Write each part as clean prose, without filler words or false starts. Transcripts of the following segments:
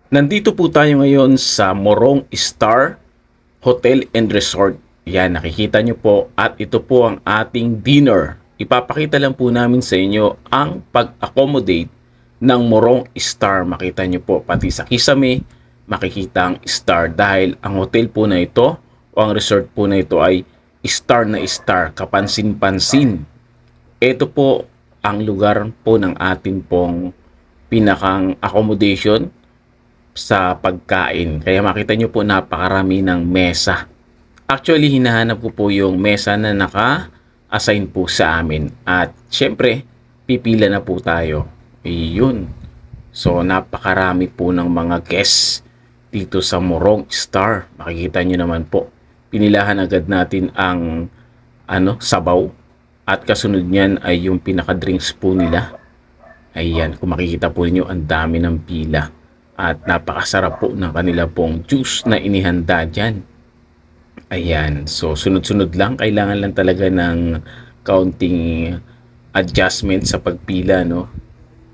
Nandito po tayo ngayon sa Morong Star Hotel and Resort. Yan, nakikita nyo po at ito po ang ating dinner. Ipapakita lang po namin sa inyo ang pag-accommodate ng Morong Star. Makita nyo po, pati sa kisame, makikita ang star dahil ang hotel po na ito o ang resort po na ito ay star na star, kapansin-pansin. Ito po ang lugar po ng atin pong pinakang accommodation sa pagkain. Kaya makita nyo po napakarami ng mesa. Actually, hinahanap ko po yung mesa na naka-assign po sa amin. At syempre, pipila na po tayo. Iyon. So, napakarami po ng mga guests dito sa Morong Star. Makikita nyo naman po. Pinilahan agad natin ang sabaw. At kasunod niyan ay yung pinaka-drinks po nila. Ayan, kung makikita po niyo ang dami ng pila. At napakasarap po ng kanila pong juice na inihanda dyan. Ayan. So, sunod-sunod lang. Kailangan lang talaga ng counting adjustment sa pagpila, no?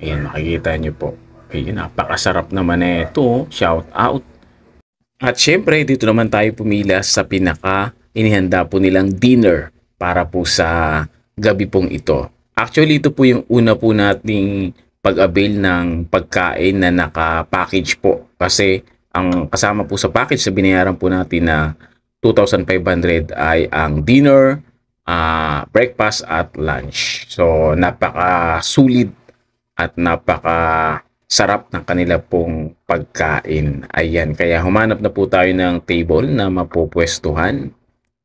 Ayan, makikita nyo po. Ayan, napakasarap naman ito. Shout out. At syempre, dito naman tayo pumila sa pinaka inihanda po nilang dinner para po sa gabi pong ito. Actually, ito po yung una po nating pag-avail ng pagkain na naka-package po. Kasi ang kasama po sa package sa binayaran po natin na 2,500 ay ang dinner, breakfast at lunch. So napaka-sulit at napaka-sarap ng kanila pong pagkain. Ayan, kaya humanap na po tayo ng table na mapupwestuhan.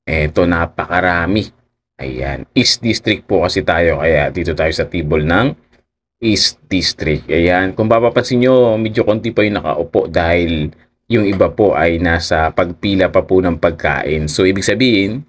Ito, napakarami. Ayan, East District po kasi tayo, kaya dito tayo sa table ng East District. Ayan, kung papapansin nyo, medyo konti pa yung nakaupo dahil yung iba po ay nasa pagpila pa po ng pagkain. So, ibig sabihin,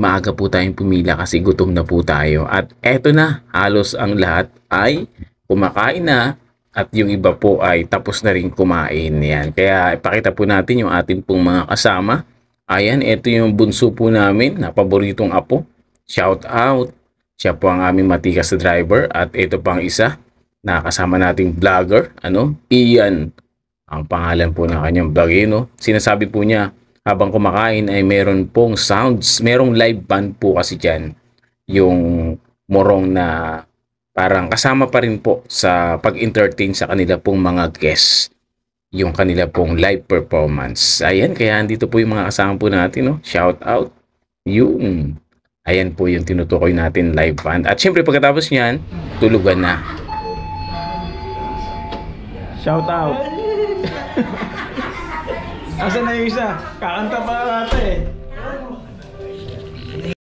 maaga po tayong pumila kasi gutom na po tayo. At eto na, halos ang lahat ay kumakain na at yung iba po ay tapos na rin kumain. Ayan, kaya ipakita po natin yung ating pong mga kasama. Ayan, eto yung bunso po namin na paboritong apo. Shout out! Siya po ang aming matikas na driver at ito pang isa na kasama nating vlogger, Ian. Ang pangalan po ng kanyang vlog, Sinasabi po niya habang kumakain ay meron pong sounds, merong live band po kasi dyan. Yung Morong na parang kasama pa rin po sa pag-entertain sa kanila pong mga guests. Yung kanila pong live performance. Ayan, kaya andito po yung mga kasama po natin, Shout out. Yung ayan po yung tinutukoy natin live band. At syempre pagkatapos niyan, tulugan na. Shout out. Asan na yung isa? Kakanta pa ata eh.